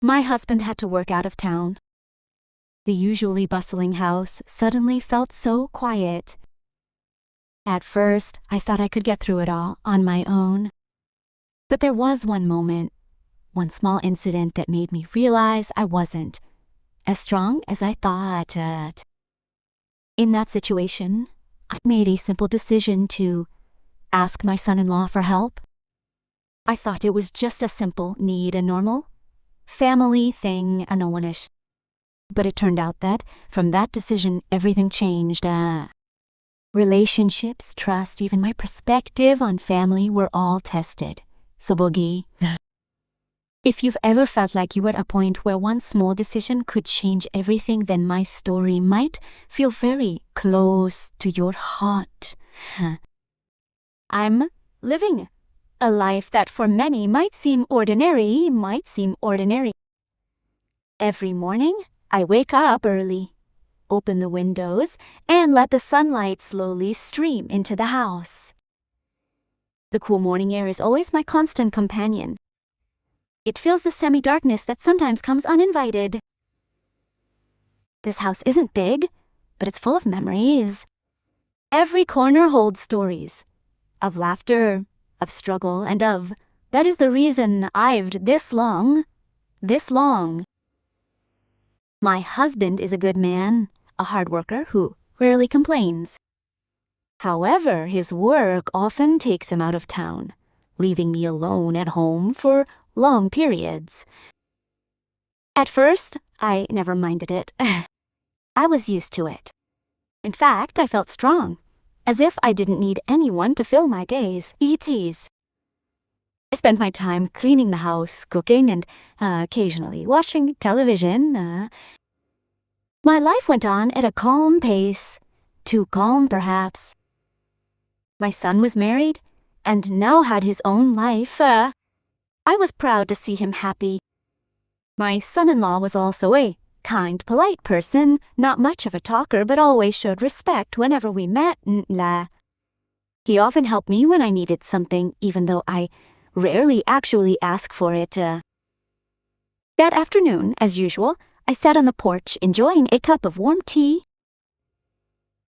My husband had to work out of town. The usually bustling house suddenly felt so quiet. At first, I thought I could get through it all on my own. But there was one moment, one small incident that made me realize I wasn't as strong as I thought. In that situation, I made a simple decision to ask my son-in-law for help. I thought it was just a simple need, a normal family thing, no one-ish. But it turned out that from that decision, everything changed. Relationships, trust, even my perspective on family were all tested. So Boogie, if you've ever felt like you were at a point where one small decision could change everything, then my story might feel very close to your heart. I'm living a life that for many might seem ordinary. Every morning, I wake up early, open the windows, and let the sunlight slowly stream into the house. The cool morning air is always my constant companion. It fills the semi-darkness that sometimes comes uninvited. This house isn't big, but it's full of memories. Every corner holds stories of laughter, of struggle, and of, that is the reason I've this long. My husband is a good man, a hard worker who rarely complains. However, his work often takes him out of town, leaving me alone at home for long periods. At first, I never minded it. I was used to it. In fact, I felt strong, as if I didn't need anyone to fill my days, ETs. I spent my time cleaning the house, cooking, and occasionally watching television. My life went on at a calm pace, too calm perhaps. My son was married and now had his own life. I was proud to see him happy. My son-in-law was also a kind, polite person, not much of a talker, but always showed respect whenever we met. He often helped me when I needed something, even though I rarely actually asked for it. That afternoon, as usual, I sat on the porch enjoying a cup of warm tea.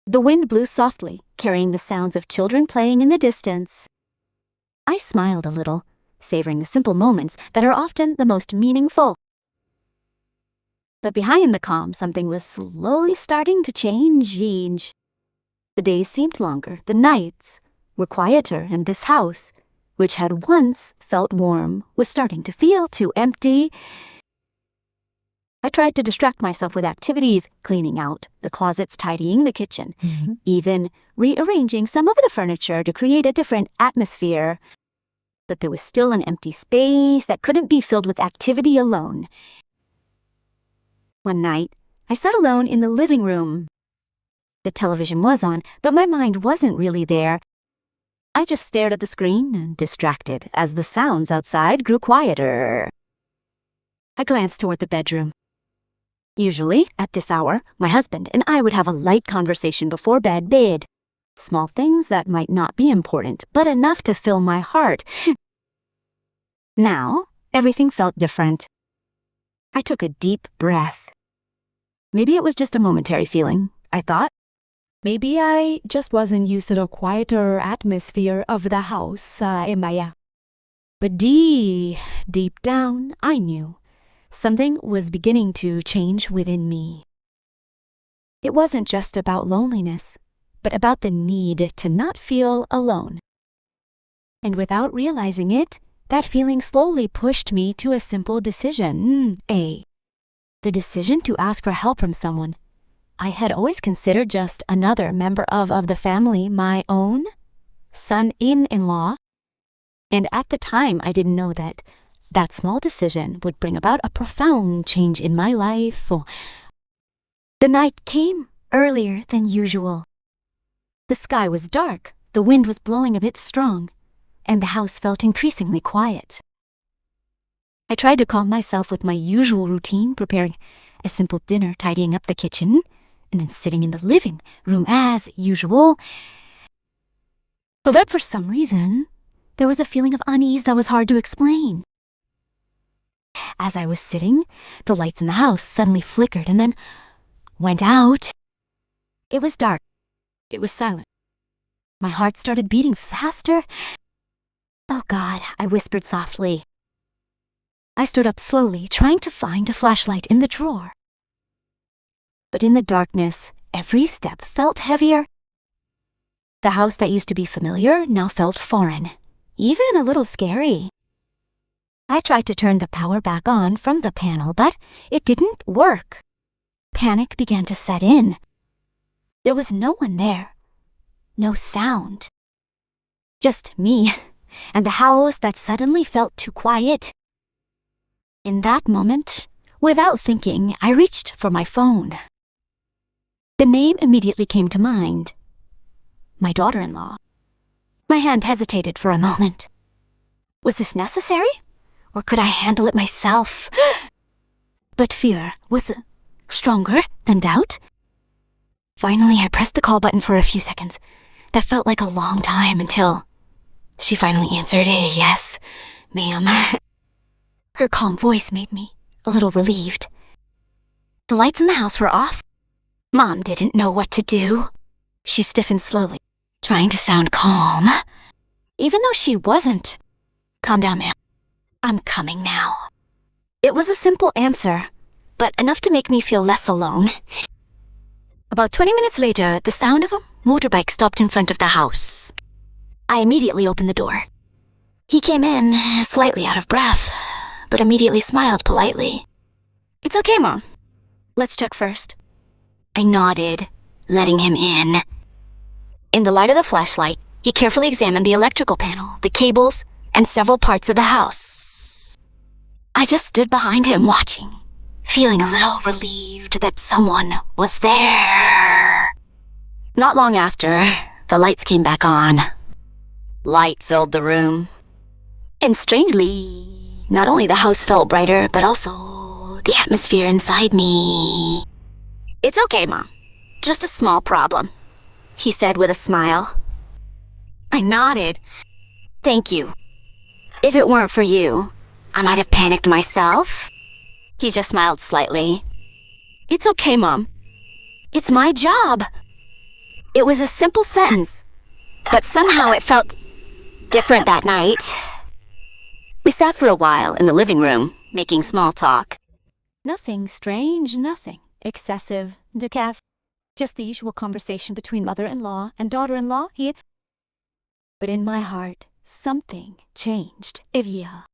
The wind blew softly, carrying the sounds of children playing in the distance. I smiled a little, savoring the simple moments that are often the most meaningful. But behind the calm, something was slowly starting to change. The days seemed longer, the nights were quieter, and this house, which had once felt warm, was starting to feel too empty. I tried to distract myself with activities, cleaning out the closets, tidying the kitchen, even rearranging some of the furniture to create a different atmosphere. But there was still an empty space that couldn't be filled with activity alone. One night, I sat alone in the living room. The television was on, but my mind wasn't really there. I just stared at the screen, distracted, as the sounds outside grew quieter. I glanced toward the bedroom. Usually, at this hour, my husband and I would have a light conversation before bed. Small things that might not be important, but enough to fill my heart. Now, everything felt different. I took a deep breath. Maybe it was just a momentary feeling, I thought. Maybe I just wasn't used to the quieter atmosphere of the house, But deep down, I knew something was beginning to change within me. It wasn't just about loneliness, but about the need to not feel alone. And without realizing it, that feeling slowly pushed me to a simple decision. The decision to ask for help from someone I had always considered just another member of the family, my own son-in-law. And at the time, I didn't know that small decision would bring about a profound change in my life. The night came earlier than usual. The sky was dark, the wind was blowing a bit strong, and the house felt increasingly quiet. I tried to calm myself with my usual routine, preparing a simple dinner, tidying up the kitchen, and then sitting in the living room as usual. But for some reason, there was a feeling of unease that was hard to explain. As I was sitting, the lights in the house suddenly flickered and then went out. It was dark. It was silent. My heart started beating faster. "Oh God," I whispered softly. I stood up slowly, trying to find a flashlight in the drawer. But in the darkness, every step felt heavier. The house that used to be familiar now felt foreign, even a little scary. I tried to turn the power back on from the panel, but it didn't work. Panic began to set in. There was no one there. No sound. Just me and the house that suddenly felt too quiet. In that moment, without thinking, I reached for my phone. The name immediately came to mind. My daughter-in-law. My hand hesitated for a moment. Was this necessary? Or could I handle it myself? But fear was stronger than doubt. Finally, I pressed the call button for a few seconds. That felt like a long time until she finally answered, "Yes, ma'am." Her calm voice made me a little relieved. The lights in the house were off. Mom didn't know what to do. She stiffened slowly, trying to sound calm, even though she wasn't. "Calm down, ma'am. I'm coming now." It was a simple answer, but enough to make me feel less alone. About 20 minutes later, the sound of a motorbike stopped in front of the house. I immediately opened the door. He came in, slightly out of breath, but immediately smiled politely. "It's okay, Mom. Let's check first." I nodded, letting him in. In the light of the flashlight, he carefully examined the electrical panel, the cables, and several parts of the house. I just stood behind him watching, feeling a little relieved that someone was there. Not long after, the lights came back on. Light filled the room. And strangely, not only the house felt brighter, but also the atmosphere inside me. "It's okay, Mom. Just a small problem," he said with a smile. I nodded. "Thank you. If it weren't for you, I might have panicked myself." He just smiled slightly. "It's okay, Mom. It's my job." It was a simple sentence, but somehow it felt different that night. We sat for a while in the living room, making small talk. Nothing strange, nothing excessive, decaf. Just the usual conversation between mother-in-law and daughter-in-law here. But in my heart, something changed. Evia.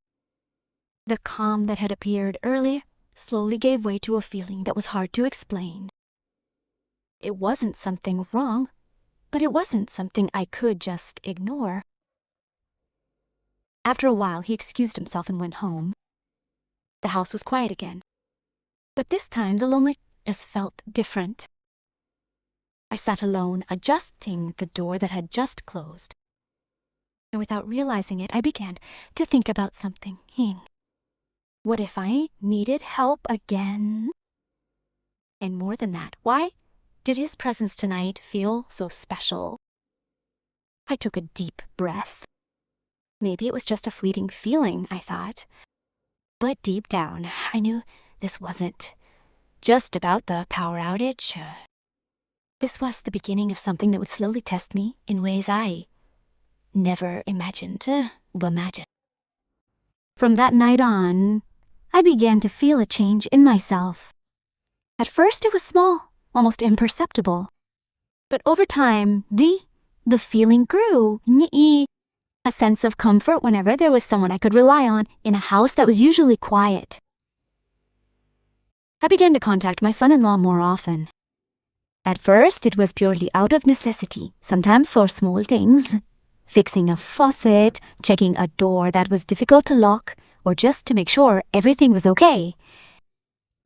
The calm that had appeared earlier slowly gave way to a feeling that was hard to explain. It wasn't something wrong, but it wasn't something I could just ignore. After a while, he excused himself and went home. The house was quiet again. But this time, the loneliness felt different. I sat alone, adjusting the door that had just closed. And without realizing it, I began to think about something. What if I needed help again? And more than that, why did his presence tonight feel so special? I took a deep breath. Maybe it was just a fleeting feeling, I thought. But deep down, I knew this wasn't just about the power outage. This was the beginning of something that would slowly test me in ways I never imagined. From that night on, I began to feel a change in myself. At first it was small, almost imperceptible. But over time, the feeling grew. A sense of comfort whenever there was someone I could rely on in a house that was usually quiet. I began to contact my son-in-law more often. At first, it was purely out of necessity, sometimes for small things. Fixing a faucet, checking a door that was difficult to lock, or just to make sure everything was okay.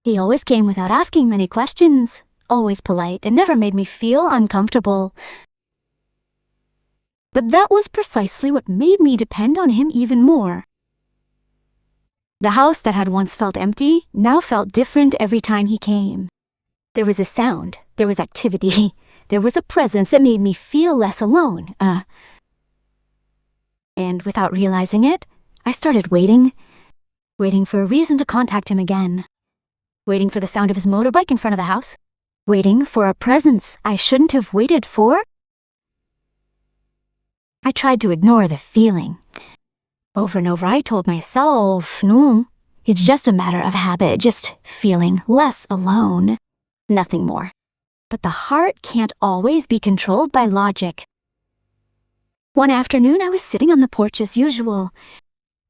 He always came without asking many questions, always polite, and never made me feel uncomfortable. But that was precisely what made me depend on him even more. The house that had once felt empty now felt different every time he came. There was a sound, there was activity, there was a presence that made me feel less alone. And without realizing it, I started waiting waiting for a reason to contact him again, waiting for the sound of his motorbike in front of the house, waiting for a presence I shouldn't have waited for. I tried to ignore the feeling. Over and over I told myself, no, it's just a matter of habit, just feeling less alone. Nothing more. But the heart can't always be controlled by logic. One afternoon I was sitting on the porch as usual,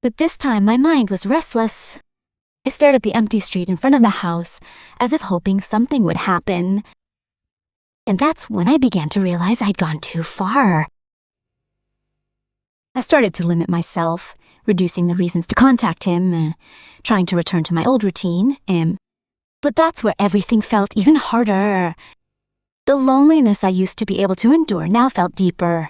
but this time my mind was restless. I stared at the empty street in front of the house, as if hoping something would happen. And that's when I began to realize I'd gone too far. I started to limit myself, reducing the reasons to contact him, trying to return to my old routine, but that's where everything felt even harder. The loneliness I used to be able to endure now felt deeper.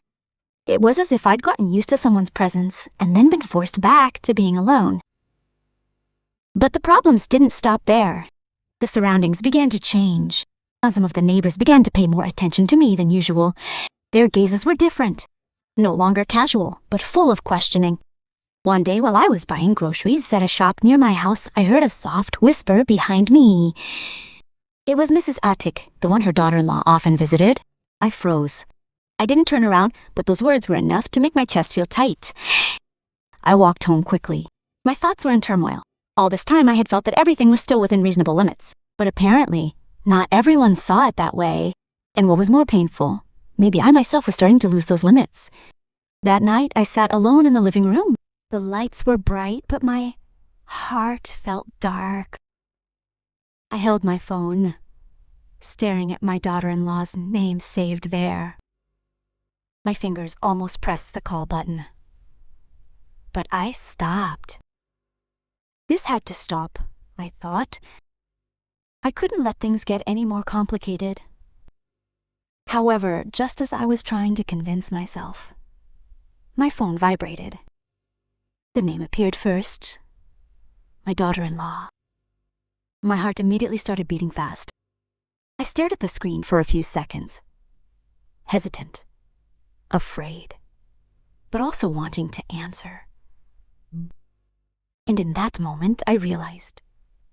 It was as if I'd gotten used to someone's presence and then been forced back to being alone. But the problems didn't stop there. The surroundings began to change. Some of the neighbors began to pay more attention to me than usual. Their gazes were different. No longer casual, but full of questioning. One day while I was buying groceries at a shop near my house, I heard a soft whisper behind me. It was Mrs. Attic, the one her daughter-in-law often visited. I froze. I didn't turn around, but those words were enough to make my chest feel tight. I walked home quickly. My thoughts were in turmoil. All this time I had felt that everything was still within reasonable limits. But apparently, not everyone saw it that way. And what was more painful, maybe I myself was starting to lose those limits. That night, I sat alone in the living room. The lights were bright, but my heart felt dark. I held my phone, staring at my daughter-in-law's name saved there. My fingers almost pressed the call button. But I stopped. This had to stop, I thought. I couldn't let things get any more complicated. However, just as I was trying to convince myself, my phone vibrated. The name appeared first. My daughter-in-law. My heart immediately started beating fast. I stared at the screen for a few seconds, hesitant, afraid, but also wanting to answer. And in that moment, I realized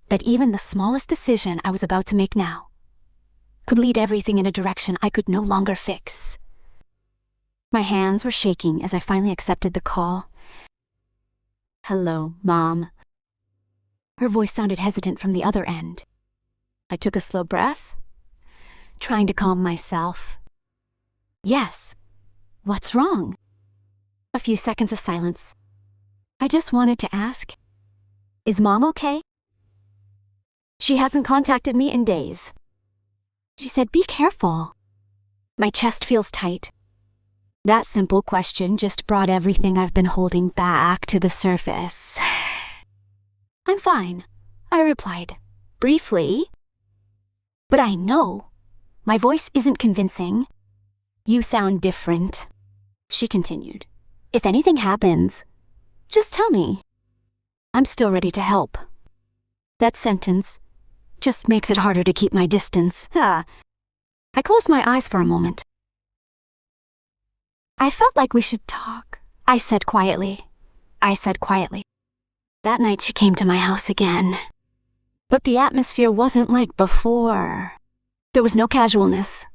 that even the smallest decision I was about to make now could lead everything in a direction I could no longer fix. My hands were shaking as I finally accepted the call. "Hello, Mom." Her voice sounded hesitant from the other end. I took a slow breath, trying to calm myself. "Yes. What's wrong?" A few seconds of silence. "I just wanted to ask, is Mom okay? She hasn't contacted me in days." She said, "Be careful." My chest feels tight. That simple question just brought everything I've been holding back to the surface. "I'm fine," I replied, briefly. "But I know my voice isn't convincing. You sound different," she continued. "If anything happens, just tell me. I'm still ready to help." That sentence just makes it harder to keep my distance. I closed my eyes for a moment. "I felt like we should talk," I said quietly. That night she came to my house again. But the atmosphere wasn't like before. There was no casualness,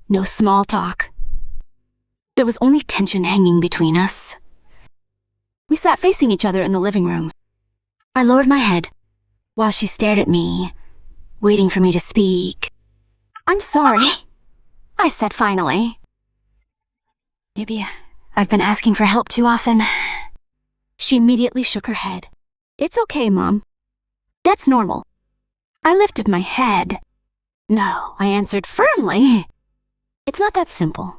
no small talk. There was only tension hanging between us. We sat facing each other in the living room. I lowered my head while she stared at me, waiting for me to speak. "I'm sorry," I said finally. "Maybe I've been asking for help too often." She immediately shook her head. "It's okay, Mom. That's normal." I lifted my head. "No," I answered firmly. "It's not that simple."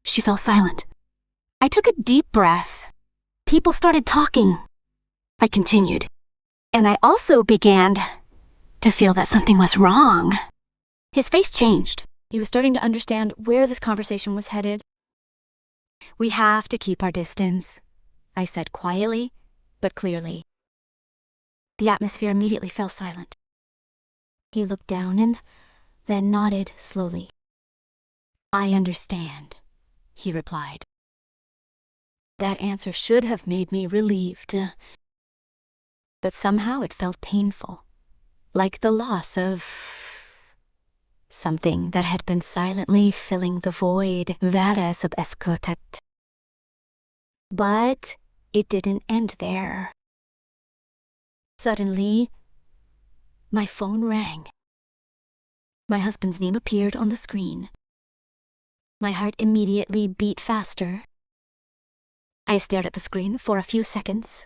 She fell silent. I took a deep breath. People started talking. I continued. And I also began to feel that something was wrong. His face changed. He was starting to understand where this conversation was headed. "We have to keep our distance," I said quietly, but clearly. The atmosphere immediately fell silent. He looked down and then nodded slowly. "I understand," he replied. That answer should have made me relieved. but somehow it felt painful, like the loss of something that had been silently filling the void. Vara subescotet. But it didn't end there. Suddenly, my phone rang. My husband's name appeared on the screen. My heart immediately beat faster. I stared at the screen for a few seconds,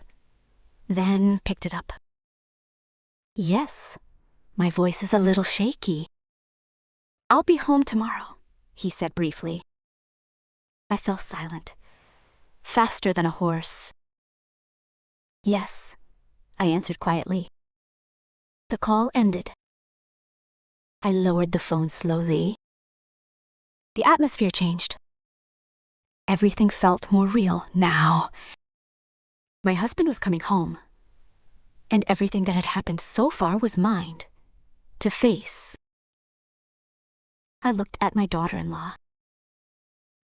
then picked it up. Yes, my voice is a little shaky. "I'll be home tomorrow," he said briefly. I fell silent, faster than a horse. "Yes," I answered quietly. The call ended. I lowered the phone slowly. The atmosphere changed. Everything felt more real now. My husband was coming home, and everything that had happened so far was mine to face. I looked at my daughter-in-law.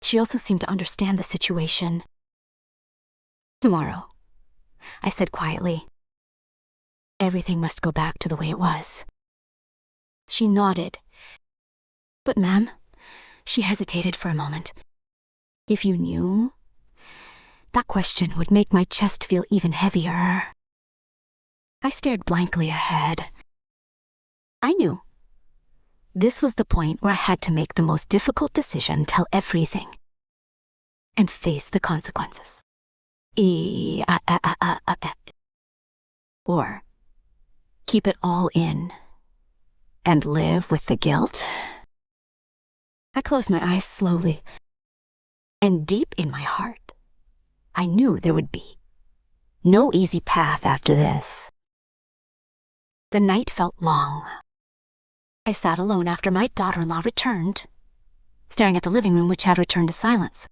She also seemed to understand the situation. "Tomorrow," I said quietly. "Everything must go back to the way it was." She nodded. "But ma'am," she hesitated for a moment. "If you knew, that question would make my chest feel even heavier." I stared blankly ahead. I knew. This was the point where I had to make the most difficult decision, tell everything, and face the consequences. Or keep it all in and live with the guilt. I closed my eyes slowly, and deep in my heart, I knew there would be no easy path after this. The night felt long. I sat alone after my daughter-in-law returned, staring at the living room, which had returned to silence.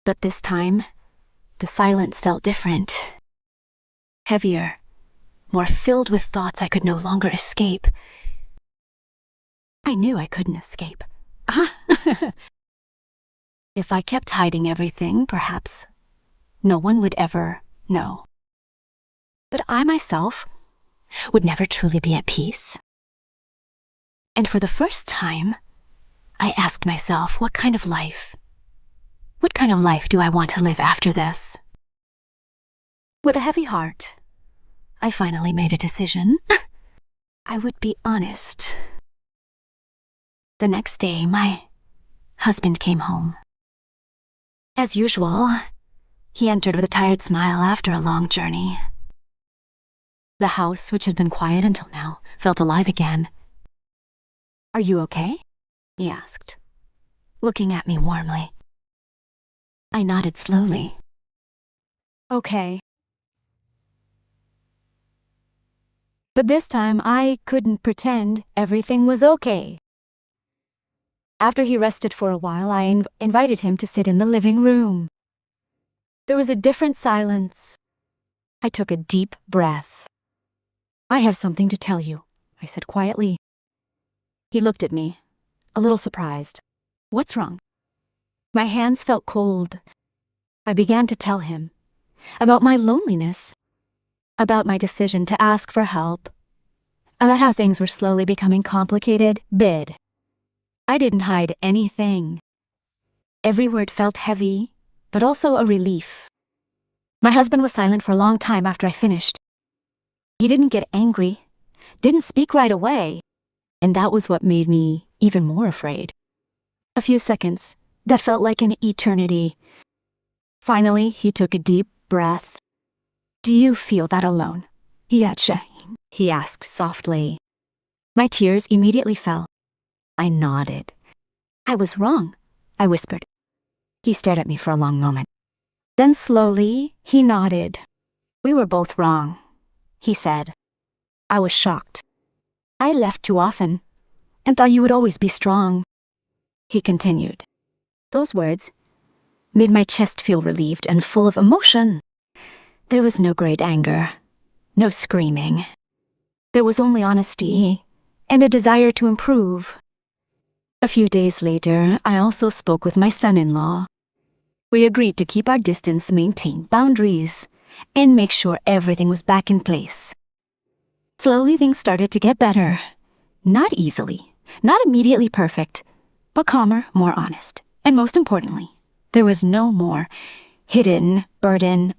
But this time, the silence felt different. Heavier, more filled with thoughts I could no longer escape. I knew I couldn't escape. If I kept hiding everything, perhaps no one would ever know. But I myself would never truly be at peace. And for the first time, I asked myself, what kind of life do I want to live after this? With a heavy heart, I finally made a decision. I would be honest. The next day, my husband came home. As usual, he entered with a tired smile after a long journey. The house, which had been quiet until now, felt alive again. "Are you okay?" he asked, looking at me warmly. I nodded slowly. "Okay." But this time I couldn't pretend everything was okay. After he rested for a while, I invited him to sit in the living room. There was a different silence. I took a deep breath. "I have something to tell you," I said quietly. He looked at me, a little surprised. "What's wrong?" My hands felt cold. I began to tell him about my loneliness, about my decision to ask for help, about how things were slowly becoming complicated. I didn't hide anything. Every word felt heavy, but also a relief. My husband was silent for a long time after I finished. He didn't get angry, didn't speak right away, and that was what made me even more afraid. A few seconds that felt like an eternity. Finally, he took a deep breath. "Do you feel that alone?" he asked softly. My tears immediately fell. I nodded. "I was wrong," I whispered. He stared at me for a long moment. Then slowly, he nodded. "We were both wrong," he said. I was shocked. "I left too often and thought you would always be strong," he continued. Those words made my chest feel relieved and full of emotion. There was no great anger, no screaming. There was only honesty and a desire to improve. A few days later, I also spoke with my son-in-law. We agreed to keep our distance, maintain boundaries, and make sure everything was back in place. Slowly things started to get better. Not easily, not immediately perfect, but calmer, more honest. And most importantly, there was no more hidden burden